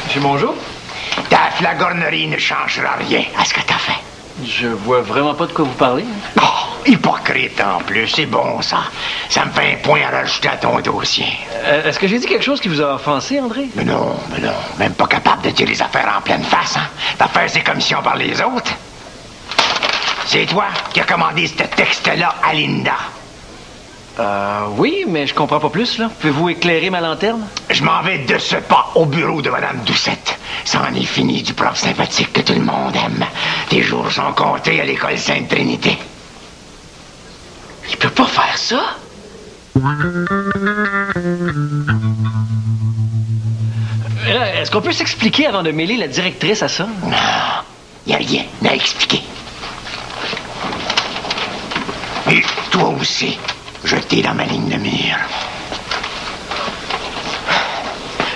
Monsieur Mongeau? Ta flagornerie ne changera rien à ce que t'as fait. Je vois vraiment pas de quoi vous parlez. Oh, hypocrite en plus, c'est bon ça. Ça me fait un point à rajouter à ton dossier. Est-ce que j'ai dit quelque chose qui vous a offensé, André? Mais non, même pas capable de dire les affaires en pleine face, hein. L'affaire, c'est comme si on parlait les autres. C'est toi qui as commandé ce texte-là à Linda. Oui, mais je comprends pas plus, là. Pouvez-vous éclairer ma lanterne? Je m'en vais de ce pas au bureau de Mme Doucette. Ça en est fini du prof sympathique que tout le monde aime. Tes jours sont comptés à l'école Sainte-Trinité. Il peut pas faire ça. Est-ce qu'on peut s'expliquer avant de mêler la directrice à ça? Non, y a rien à expliquer. Et toi aussi, jeté dans ma ligne de mire.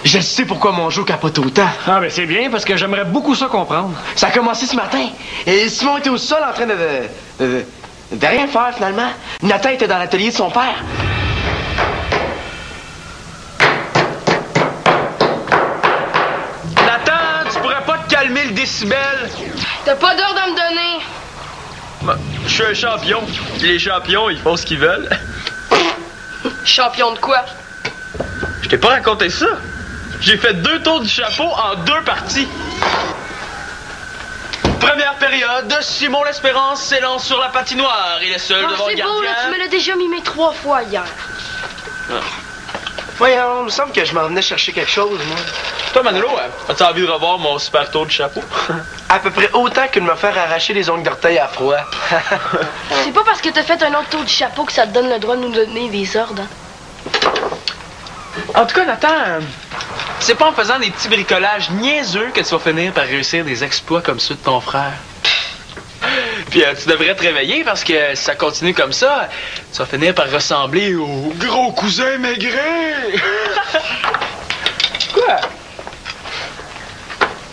Je sais pourquoi Mongeau capote autant. Ah, ben c'est bien, parce que j'aimerais beaucoup ça comprendre. Ça a commencé ce matin. Et Simon était au sol en train de rien faire, finalement. Nathan était dans l'atelier de son père. Nathan, tu pourrais pas te calmer le décibel? T'as pas d'ordre à me donner. Ben, je suis un champion. Les champions, ils font ce qu'ils veulent. Champion de quoi? Je t'ai pas raconté ça. J'ai fait 2 tours du chapeau en 2 parties. Première période, Simon L'Espérance s'élance sur la patinoire. Il est seul devant le C'est gardien. beau, là, tu me l'as déjà mimé 3 fois hier. Voyons, il me semble que je m'en venais chercher quelque chose, moi. Toi, Manolo, as-tu envie de revoir mon super tour de chapeau? À peu près autant que de me faire arracher les ongles d'orteil à froid. C'est pas parce que t'as fait un autre tour du chapeau que ça te donne le droit de nous donner des ordres. Hein? En tout cas, Nathan, c'est pas en faisant des petits bricolages niaiseux que tu vas finir par réussir des exploits comme ceux de ton frère. Puis tu devrais te réveiller parce que si ça continue comme ça, tu vas finir par ressembler au gros cousin Maigret. Quoi?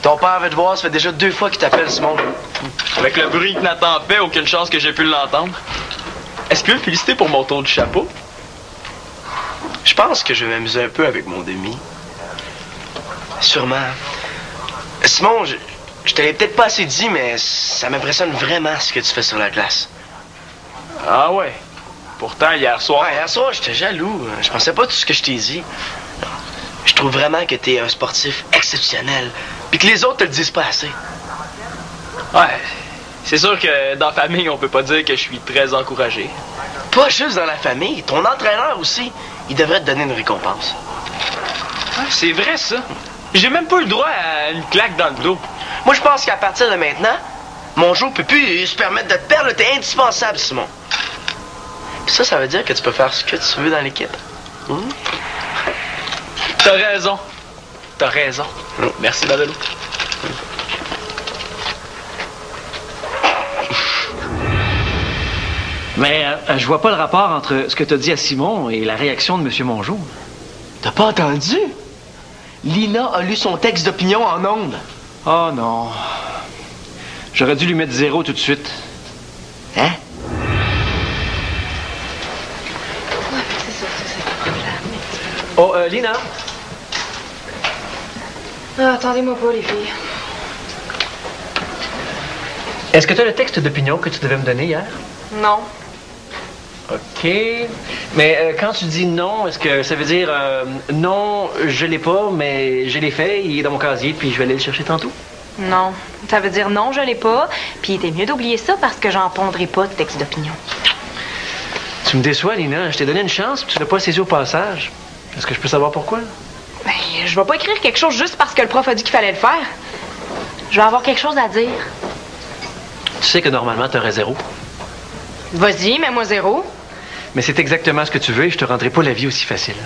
Ton père veut te voir, ça fait déjà 2 fois qu'il t'appelle, Simon. Avec le bruit que Nathan fait, aucune chance que j'ai pu l'entendre. Est-ce que tu veux me féliciter pour mon tour du chapeau? Je pense que je vais m'amuser un peu avec mon demi. Sûrement. Simon, je te l'ai peut-être pas assez dit, mais ça m'impressionne vraiment ce que tu fais sur la glace. Ah ouais? Pourtant, hier soir... Ouais, hier soir, j'étais jaloux. Je pensais pas tout ce que je t'ai dit. Je trouve vraiment que t'es un sportif exceptionnel, puis que les autres te le disent pas assez. Ouais, c'est sûr que dans la famille, on peut pas dire que je suis très encouragé. Pas juste dans la famille, ton entraîneur aussi. Il devrait te donner une récompense. Ah, c'est vrai, ça. J'ai même pas eu le droit à une claque dans le dos. Moi, je pense qu'à partir de maintenant, Mongeau peut plus se permettre de te perdre. T'es indispensable, Simon. Puis ça veut dire que tu peux faire ce que tu veux dans l'équipe. T'as raison. T'as raison. Merci, Madeleine. Mais je vois pas le rapport entre ce que t'as dit à Simon et la réaction de M. Mongeau. T'as pas entendu? Lina a lu son texte d'opinion en ondes. Oh non. J'aurais dû lui mettre 0 tout de suite. Hein? Ouais, c'est ça, c'est pas de problème. Oh, Lina. Ah, attendez-moi pas, les filles. Est-ce que tu as le texte d'opinion que tu devais me donner hier? Non. OK. Mais quand tu dis non, est-ce que ça veut dire non, je l'ai pas, mais je l'ai fait, il est dans mon casier, puis je vais aller le chercher tantôt? Non. Ça veut dire non, je l'ai pas, puis il était mieux d'oublier ça parce que j'en pondrai pas de texte d'opinion. Tu me déçois, Lina. Je t'ai donné une chance, puis tu l'as pas saisi au passage. Est-ce que je peux savoir pourquoi? Ben, je vais pas écrire quelque chose juste parce que le prof a dit qu'il fallait le faire. Je vais avoir quelque chose à dire. Tu sais que normalement, tu aurais 0. Vas-y, mets-moi 0. Mais c'est exactement ce que tu veux et je te rendrai pas la vie aussi facile.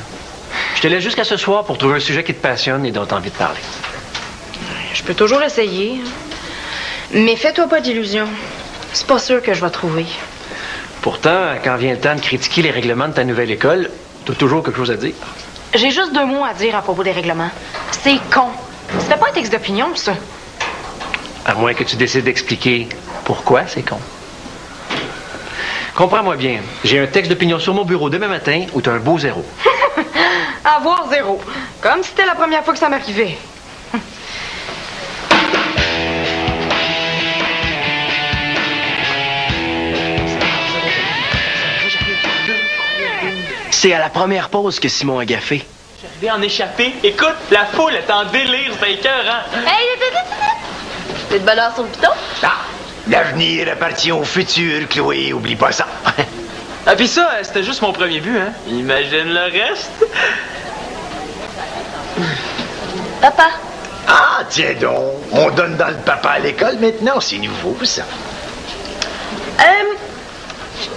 Je te laisse jusqu'à ce soir pour trouver un sujet qui te passionne et dont tu as envie de parler. Je peux toujours essayer. Mais fais-toi pas d'illusions. C'est pas sûr que je vais trouver. Pourtant, quand vient le temps de critiquer les règlements de ta nouvelle école, tu as toujours quelque chose à dire. J'ai juste 2 mots à dire à propos des règlements. C'est con. C'était pas un texte d'opinion, ça. À moins que tu décides d'expliquer pourquoi c'est con. Comprends-moi bien. J'ai un texte d'opinion sur mon bureau demain matin où tu as un beau 0. Avoir 0. Comme si c'était la première fois que ça m'arrivait. C'est à la première pause que Simon a gaffé. J'arrivais en échappé. Écoute, la foule est en délire, c'est écœurant. Hey, t'es de bonheur sur le piton? Ah, l'avenir appartient au futur, Chloé, oublie pas ça. Ah, pis ça, c'était juste mon premier but, hein. Imagine le reste. Papa. Ah, tiens donc, on donne dans le papa à l'école maintenant, c'est nouveau, ça.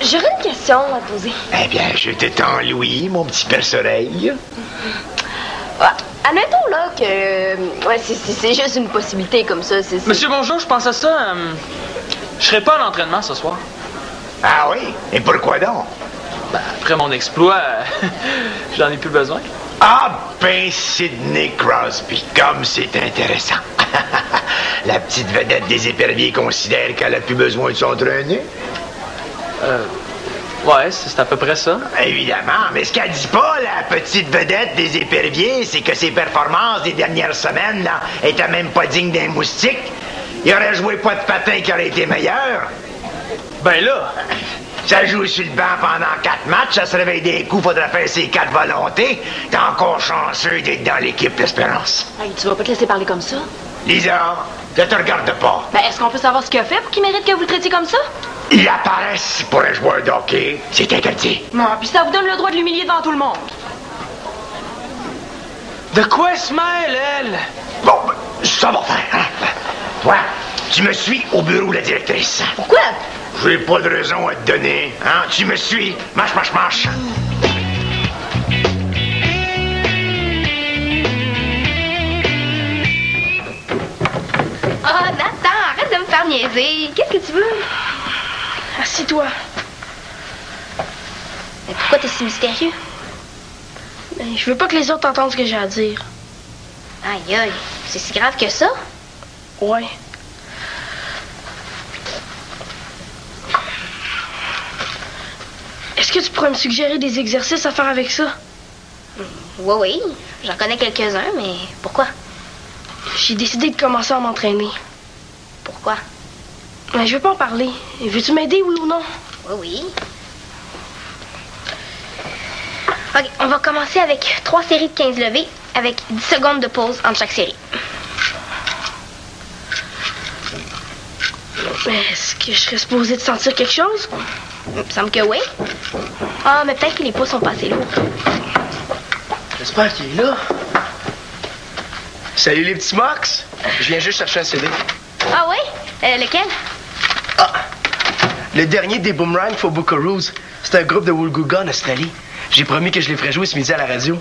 J'aurais une question à poser. Eh bien, je t'étends Louis, mon petit perce-oreille. Ouais. Admettons, là, que... Ouais, c'est juste une possibilité comme ça. Monsieur, bonjour, je pense à ça. Je serai pas à l'entraînement ce soir. Ah oui? Et pourquoi donc? Ben, après mon exploit, j'en ai plus besoin. Ah ben, Sidney Crosby, comme c'est intéressant. La petite vedette des éperviers considère qu'elle a plus besoin de s'entraîner? Ouais, c'est à peu près ça. Évidemment, mais ce qu'elle dit pas, la petite vedette des éperviers, c'est que ses performances des dernières semaines, là, étaient même pas dignes d'un moustique. Il aurait joué pas de patin qui aurait été meilleur. Ben là... Ça joue sur le banc pendant 4 matchs, ça se réveille des coups, faudrait faire ses 4 volontés. T'es encore chanceux d'être dans l'équipe l'Espérance. Hey, tu vas pas te laisser parler comme ça? Lisa, je te regarde pas. Ben, est-ce qu'on peut savoir ce qu'il a fait pour qu'il mérite que vous le traitiez comme ça? Il apparaisse pour un joueur de hockey, c'est interdit. Non, puis ça vous donne le droit de l'humilier devant tout le monde. De quoi se mêle, elle? Bon, ben, ça va faire, hein? Toi, tu me suis au bureau de la directrice. Pourquoi? J'ai pas de raison à te donner, hein? Tu me suis. Marche, marche, marche. Oh, Nathan, arrête de me faire niaiser. Qu'est-ce que tu veux? Assis-toi. Mais pourquoi t'es si mystérieux? Ben, je veux pas que les autres entendent ce que j'ai à dire. Aïe, aïe. C'est si grave que ça? Ouais. Est-ce que tu pourrais me suggérer des exercices à faire avec ça? Oui. J'en connais quelques-uns, mais pourquoi? J'ai décidé de commencer à m'entraîner. Pourquoi? Je veux pas en parler. Veux-tu m'aider, oui ou non? Oui. OK, on va commencer avec 3 séries de 15 levées avec 10 secondes de pause entre chaque série. Est-ce que je serais supposée de sentir quelque chose? Il me semble que oui. Ah, mais peut-être que les pouces sont pas assez lourds. J'espère qu'il est là. Salut les petits Max. Je viens juste chercher un CD. Ah oui? Lequel? Ah! Le dernier des Boomerang for Buckaroos. C'est un groupe de Woolgooga en Australie. J'ai promis que je les ferais jouer ce midi à la radio.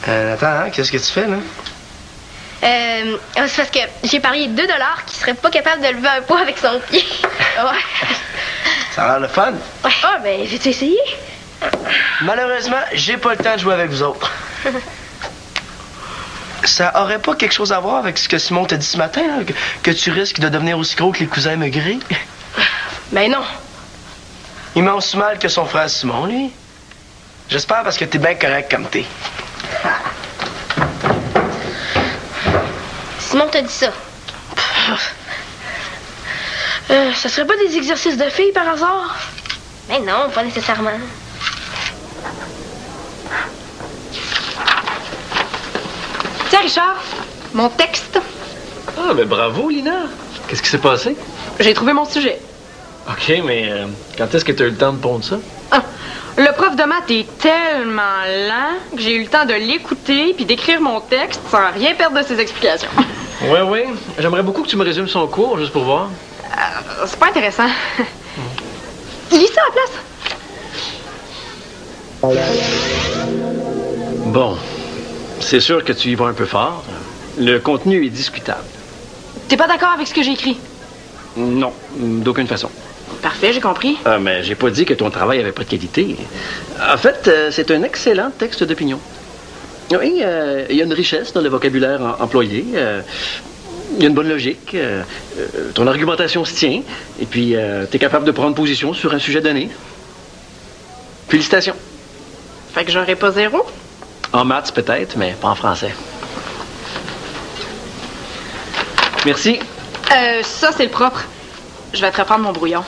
Attends, hein? Qu'est-ce que tu fais, là? C'est parce que j'ai parié $2 qu'il serait pas capable de lever un poids avec son pied. Ouais. Ça a l'air le fun. Ouais. Ah, ben, veux-tu essayer? Malheureusement, j'ai pas le temps de jouer avec vous autres. Ça aurait pas quelque chose à voir avec ce que Simon t'a dit ce matin, là, que tu risques de devenir aussi gros que les cousins Maigret? Ben non. Il m'a aussi mal que son frère Simon, lui. J'espère parce que t'es bien correct comme t'es. Simon t'a dit ça. Ça serait pas des exercices de filles par hasard? Ben non, pas nécessairement. Tiens, Richard, mon texte. Ah, ben bravo, Lina. Qu'est-ce qui s'est passé? J'ai trouvé mon sujet. OK, mais quand est-ce que tu as eu le temps de pondre ça? Ah, le prof de maths est tellement lent que j'ai eu le temps de l'écouter puis d'écrire mon texte sans rien perdre de ses explications. Oui. J'aimerais beaucoup que tu me résumes son cours, juste pour voir. C'est pas intéressant. Lis ça à la place. Bon. C'est sûr que tu y vas un peu fort. Le contenu est discutable. T'es pas d'accord avec ce que j'ai écrit? Non, d'aucune façon. Parfait, j'ai compris. Ah, mais j'ai pas dit que ton travail avait pas de qualité. En fait, c'est un excellent texte d'opinion. Oui, il y a une richesse dans le vocabulaire employé. Il y a une bonne logique. Ton argumentation se tient. Et puis, t'es capable de prendre position sur un sujet donné. Félicitations. Fait que j'aurais pas 0? En maths, peut-être, mais pas en français. Merci. Ça, c'est le propre. Je vais te reprendre mon brouillon.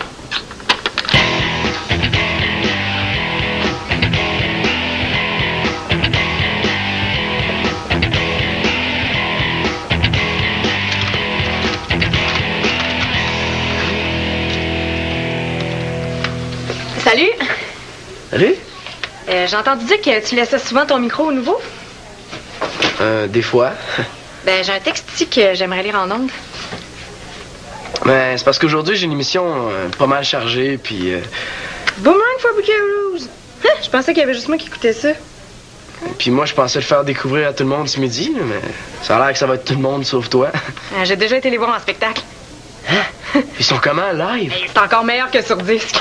Salut! Salut? J'ai entendu dire que tu laissais souvent ton micro au nouveau. Des fois. Ben, j'ai un texte ici que j'aimerais lire en ondes. Ben, c'est parce qu'aujourd'hui, j'ai une émission pas mal chargée, puis... Boomerang for Buckaroos! Je pensais qu'il y avait juste moi qui écoutais ça. Puis moi, je pensais le faire découvrir à tout le monde ce midi, mais ça a l'air que ça va être tout le monde sauf toi. J'ai déjà été les voir en spectacle. Hein? Ils sont comment, live? C'est encore meilleur que sur disque.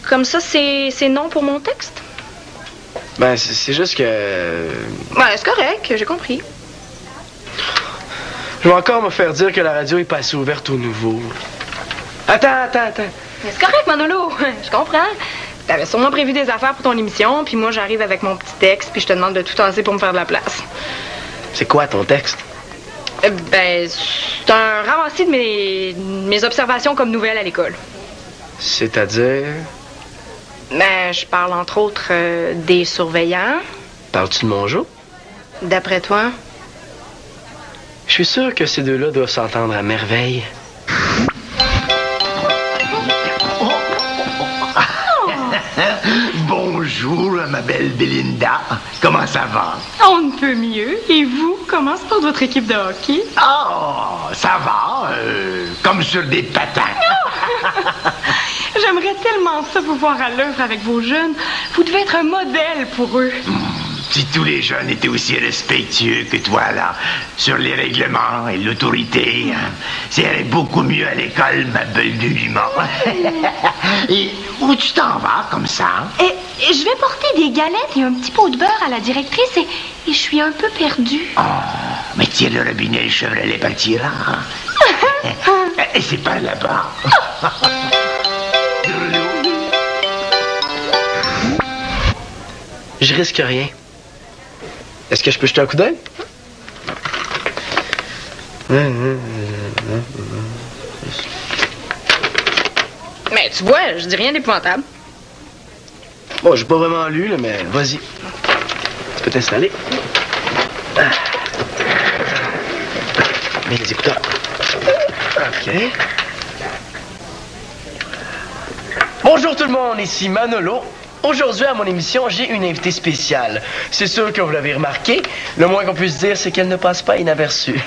Comme ça, c'est non pour mon texte? Ben, c'est juste que... Ouais, c'est correct, j'ai compris. Je vais encore me faire dire que la radio est pas assez ouverte au nouveau. Attends. Mais c'est correct, Manolo. Je comprends. T'avais sûrement prévu des affaires pour ton émission, puis moi, j'arrive avec mon petit texte, puis je te demande de tout tasser pour me faire de la place. C'est quoi ton texte? Ben, c'est un ramassis de mes observations comme nouvelles à l'école. C'est-à-dire? Ben, je parle entre autres des surveillants. Parles-tu de Mongeau? D'après toi? Je suis sûr que ces deux-là doivent s'entendre à merveille. Bonjour, ma belle Belinda. Comment ça va? On ne peut mieux. Et vous, comment se porte votre équipe de hockey? Oh, ça va, comme sur des patins. J'aimerais tellement ça vous voir à l'œuvre avec vos jeunes. Vous devez être un modèle pour eux. Si tous les jeunes étaient aussi respectueux que toi, là, sur les règlements et l'autorité, hein, ça irait beaucoup mieux à l'école, ma belle Dulima. Et où tu t'en vas, comme ça? Et je vais porter des galettes et un petit pot de beurre à la directrice et je suis un peu perdue. Oh, mais tire le robinet, le Chevrolet partira. Et c'est par là-bas. Je risque rien. Est-ce que je peux jeter un coup d'œil? Mais tu vois, je dis rien d'épouvantable. Bon, j'ai pas vraiment lu, là, mais vas-y. Tu peux t'installer. Mets les écouteurs. OK. Bonjour tout le monde, ici Manolo. Aujourd'hui, à mon émission, j'ai une invitée spéciale. C'est sûr que vous l'avez remarqué. Le moins qu'on puisse dire, c'est qu'elle ne passe pas inaperçue.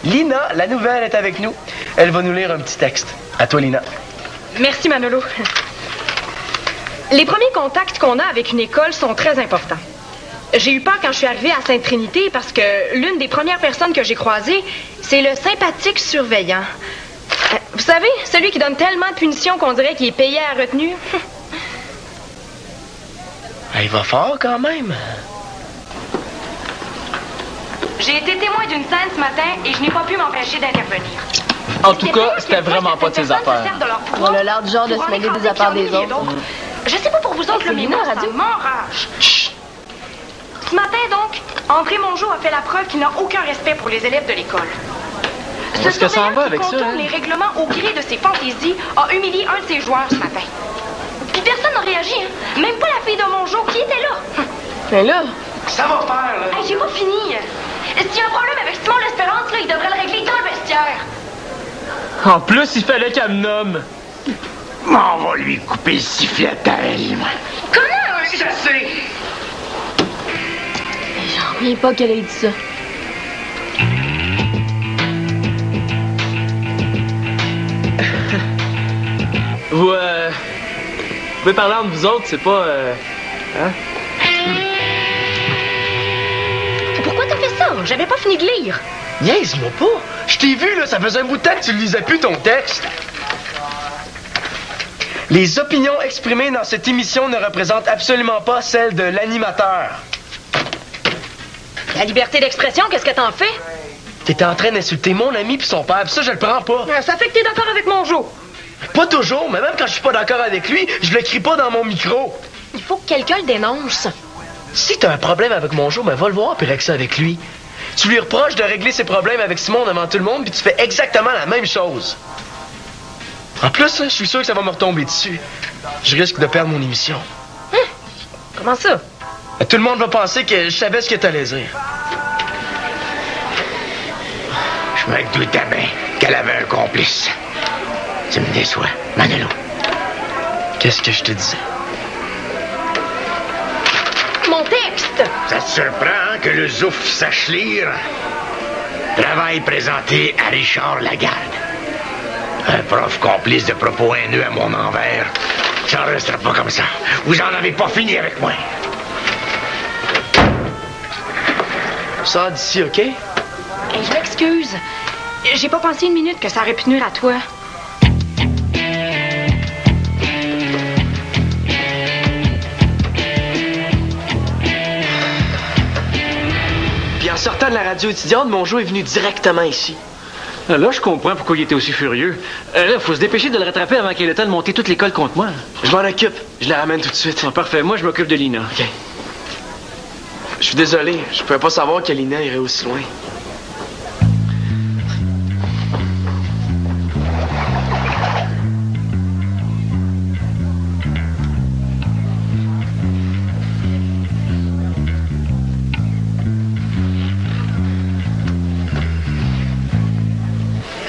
Lina, la nouvelle, est avec nous. Elle va nous lire un petit texte. À toi, Lina. Merci, Manolo. Les premiers contacts qu'on a avec une école sont très importants. J'ai eu peur quand je suis arrivée à Sainte-Trinité parce que l'une des premières personnes que j'ai croisées, c'est le sympathique surveillant. Vous savez, celui qui donne tellement de punitions qu'on dirait qu'il est payé à retenue. Il va fort quand même. J'ai été témoin d'une scène ce matin et je n'ai pas pu m'empêcher d'intervenir. En tout cas, c'était vraiment pas de ses affaires. On a l'air du genre de se mêler des affaires des autres. Je sais pas pour vous autres, mais moi, ça m'enrage. Ce matin, donc, André Mongeau a fait la preuve qu'il n'a aucun respect pour les élèves de l'école. Ce Est-ce que ça en va avec ça, contourne hein? les règlements au gré de ses fantaisies a humilié un de ses joueurs ce matin. Puis personne n'a réagi, hein? Même pas la fille de Mongeau qui était là. Mais là, Ça va faire, là. Hey, j'ai pas fini. S'il y a un problème avec Simon l'Espérance, là, il devrait le régler dans le vestiaire. En plus, il fallait qu'elle me nomme. On va lui couper le sifflet à elle. Comment? Ça c'est... j'en reviens pas qu'elle ait dit ça. Vous pouvez parler entre vous autres, c'est pas... Hein? Pourquoi t'as fait ça? J'avais pas fini de lire. Niaise-moi pas. Je t'ai vu, là, ça faisait un bout de temps que tu ne lisais plus ton texte. Les opinions exprimées dans cette émission ne représentent absolument pas celles de l'animateur. La liberté d'expression, qu'est-ce que t'en fais? T'étais en train d'insulter mon ami puis son père, puis ça, je le prends pas. Ça fait que t'es d'accord avec Mongeau. Pas toujours, mais même quand je suis pas d'accord avec lui, je le crie pas dans mon micro. Il faut que quelqu'un le dénonce. Si t'as un problème avec Mongeau, ben va le voir puis règle ça avec lui. Tu lui reproches de régler ses problèmes avec Simon devant tout le monde, puis tu fais exactement la même chose. En plus, je suis sûr que ça va me retomber dessus. Je risque de perdre mon émission. Comment ça? Tout le monde va penser que je savais ce que t'allais dire. Je me doutais bien qu'elle avait un complice. Tu me déçois, Manolo. Qu'est-ce que je te disais? Mon texte! Ça te surprend que le zouf sache lire? Travail présenté à Richard Lagarde. Un prof complice de propos haineux à mon envers. Ça ne restera pas comme ça. Vous en avez pas fini avec moi. Sors d'ici, OK? Hey, je m'excuse. J'ai pas pensé une minute que ça aurait pu nuire à toi. Puis en sortant de la radio étudiante, Mongeau est venu directement ici. Là, je comprends pourquoi il était aussi furieux. Là, faut se dépêcher de le rattraper avant qu'il ait le temps de monter toute l'école contre moi. Je m'en occupe. Je la ramène tout de suite. Ah, parfait. Moi, je m'occupe de Lina. OK. Je suis désolé. Je pouvais pas savoir que Lina irait aussi loin.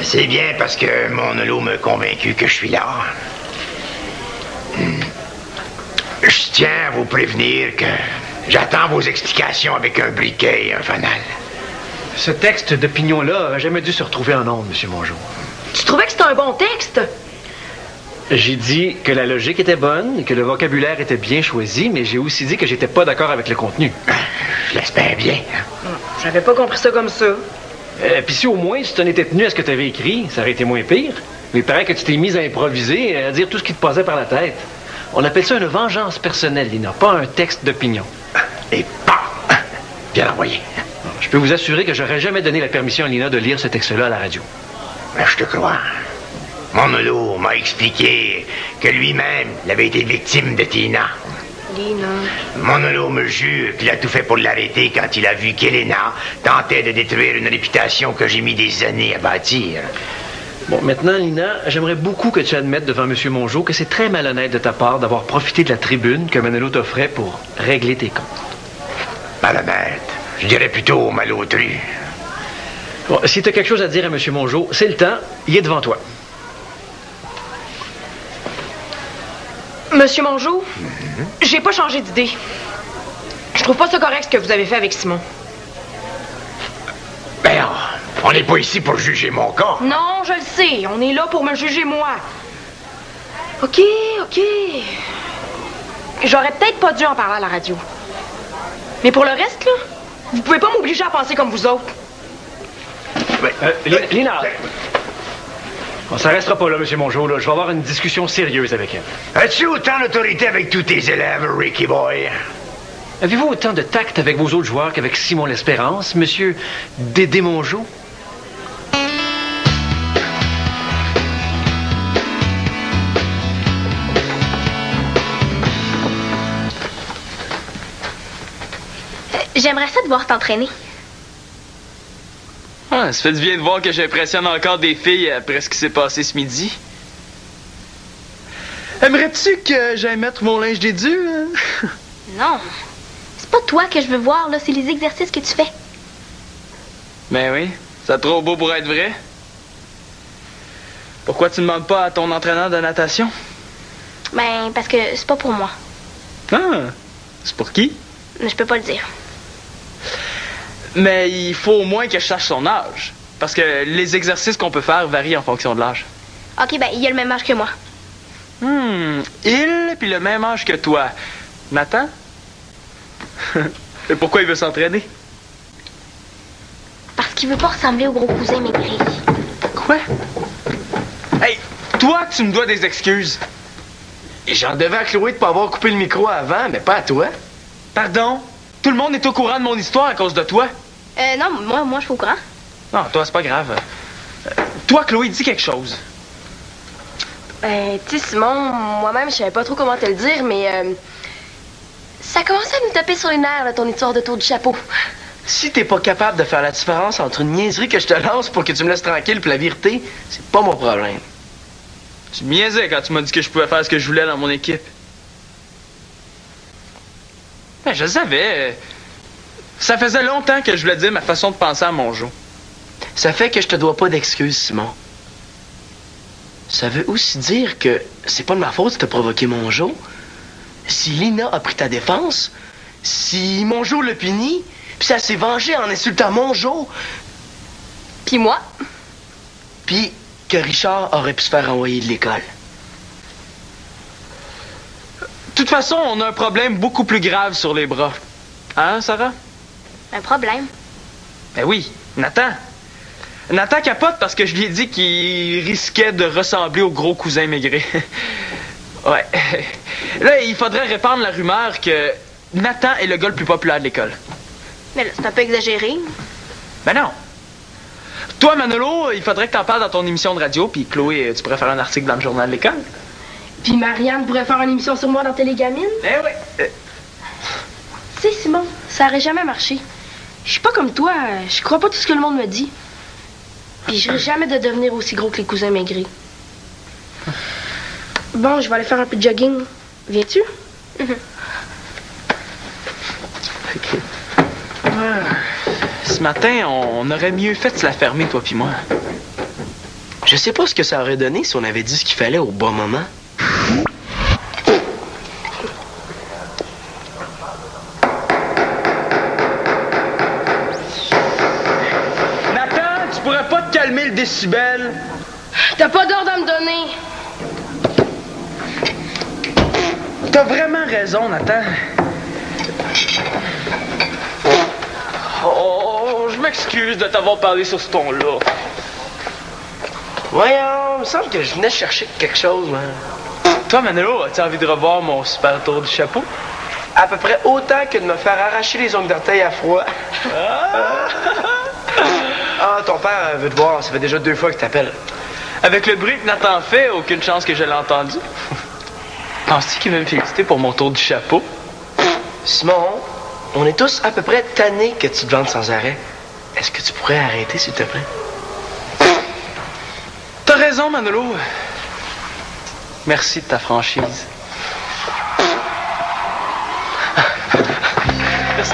C'est bien parce que mon holo m'a convaincu que je suis là. Je tiens à vous prévenir que j'attends vos explications avec un briquet et un fanal. Ce texte d'opinion-là aurait jamais dû se retrouver en ondes, M. Mongeau. Tu trouvais que c'était un bon texte? J'ai dit que la logique était bonne, que le vocabulaire était bien choisi, mais j'ai aussi dit que j'étais pas d'accord avec le contenu. Je l'espère bien. J'avais pas compris ça comme ça. Puis si au moins tu t'en étais tenu à ce que tu avais écrit, ça aurait été moins pire. Mais il paraît que tu t'es mise à improviser, à dire tout ce qui te passait par la tête. On appelle ça une vengeance personnelle, Lina, pas un texte d'opinion. Et pas bien envoyé. Je peux vous assurer que j'aurais jamais donné la permission à Lina de lire ce texte-là à la radio. Je te crois. Mon holo m'a expliqué que lui-même avait été victime de Tina. Lina. Mon holo me jure qu'il a tout fait pour l'arrêter quand il a vu qu'Elena tentait de détruire une réputation que j'ai mis des années à bâtir. Bon, maintenant, Lina, j'aimerais beaucoup que tu admettes devant M. Mongeau que c'est très malhonnête de ta part d'avoir profité de la tribune que Manolo t'offrait pour régler tes comptes. Malhonnête. Je dirais plutôt malotru. Bon, si tu as quelque chose à dire à M. Mongeau, c'est le temps, il est devant toi. Monsieur Mongeau, j'ai pas changé d'idée. Je trouve pas ça correct ce que vous avez fait avec Simon. Ben, on n'est pas ici pour juger mon cas. Non, je le sais. On est là pour me juger moi. OK. J'aurais peut-être pas dû en parler à la radio. Mais pour le reste, là, vous pouvez pas m'obliger à penser comme vous autres. Lina! Bon, ça restera pas là, M. Mongeau. Là. Je vais avoir une discussion sérieuse avec elle. As-tu autant d'autorité avec tous tes élèves, Ricky Boy? Avez-vous autant de tact avec vos autres joueurs qu'avec Simon L'Espérance, M. Dédé Mongeau? J'aimerais ça te voir t'entraîner. Ah, ça fait du bien de voir que j'impressionne encore des filles après ce qui s'est passé ce midi. Aimerais-tu que j'aille mettre mon linge dédu? Hein? Non. C'est pas toi que je veux voir, là. C'est les exercices que tu fais. Ben oui, c'est trop beau pour être vrai. Pourquoi tu ne demandes pas à ton entraîneur de natation? Ben, parce que c'est pas pour moi. Ah, c'est pour qui? Je peux pas le dire. Mais il faut au moins que je sache son âge. Parce que les exercices qu'on peut faire varient en fonction de l'âge. OK, ben, il a le même âge que moi. Il, puis le même âge que toi. Nathan? Et pourquoi il veut s'entraîner? Parce qu'il veut pas ressembler au gros cousin maigri. Quoi? Hey, toi, tu me dois des excuses. Et j'en devais à Chloé de pas avoir coupé le micro avant, mais pas à toi. Pardon? Tout le monde est au courant de mon histoire à cause de toi. Non, moi, je suis au courant. Non, toi, c'est pas grave. Toi, Chloé, dis quelque chose. Ben, tu sais, Simon, moi-même, je savais pas trop comment te le dire, mais ça commençait à nous taper sur les nerfs, là, ton histoire de tour du chapeau. Si t'es pas capable de faire la différence entre une niaiserie que je te lance pour que tu me laisses tranquille puis la vérité, c'est pas mon problème. Tu me niaisais quand tu m'as dit que je pouvais faire ce que je voulais dans mon équipe. Ben, je le savais. Ça faisait longtemps que je voulais dire ma façon de penser à Mongeau. Ça fait que je te dois pas d'excuses, Simon. Ça veut aussi dire que c'est pas de ma faute si t'as provoqué Mongeau. Si Lina a pris ta défense, si Mongeau l'a puni, puis ça s'est vengé en insultant Mongeau. Puis moi? Puis que Richard aurait pu se faire renvoyer de l'école. De toute façon, on a un problème beaucoup plus grave sur les bras. Hein, Sarah? Un problème? Ben oui, Nathan. Nathan capote parce que je lui ai dit qu'il risquait de ressembler au gros cousin Maigret. Ouais. Là, il faudrait répandre la rumeur que Nathan est le gars le plus populaire de l'école. Mais là, c'est un peu exagéré. Ben non. Toi, Manolo, il faudrait que t'en parles dans ton émission de radio, puis Chloé, tu pourrais faire un article dans le journal de l'école. Puis Marianne pourrait faire une émission sur moi dans Télégamine. Ben oui. Tu sais, Simon, ça aurait jamais marché. Je suis pas comme toi, je crois pas tout ce que le monde me dit. Puis je risque jamais de devenir aussi gros que les cousins Maigret. Bon, je vais aller faire un peu de jogging. Viens-tu? OK. Ce matin, on aurait mieux fait de se la fermer, toi puis moi. Je sais pas ce que ça aurait donné si on avait dit ce qu'il fallait au bon moment. Nathan, tu pourrais pas te calmer le décibel? T'as pas d'ordre à me donner. T'as vraiment raison, Nathan. Oh, je m'excuse de t'avoir parlé sur ce ton-là. Voyons, il me semble que je venais chercher quelque chose, man. Toi, Manolo, as-tu envie de revoir mon super tour du chapeau? À peu près autant que de me faire arracher les ongles d'orteil à froid. Ah, ton père veut te voir. Ça fait déjà 2 fois qu'il t'appelle. Avec le bruit que Nathan fait, aucune chance que je l'ai entendu. Penses-tu qu'il veut me féliciter pour mon tour du chapeau? Simon, on est tous à peu près tannés que tu te vantes sans arrêt. Est-ce que tu pourrais arrêter, s'il te plaît? T'as raison, Manolo. Merci de ta franchise. Merci.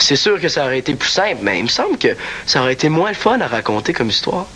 C'est sûr que ça aurait été plus simple, mais il me semble que ça aurait été moins le fun à raconter comme histoire.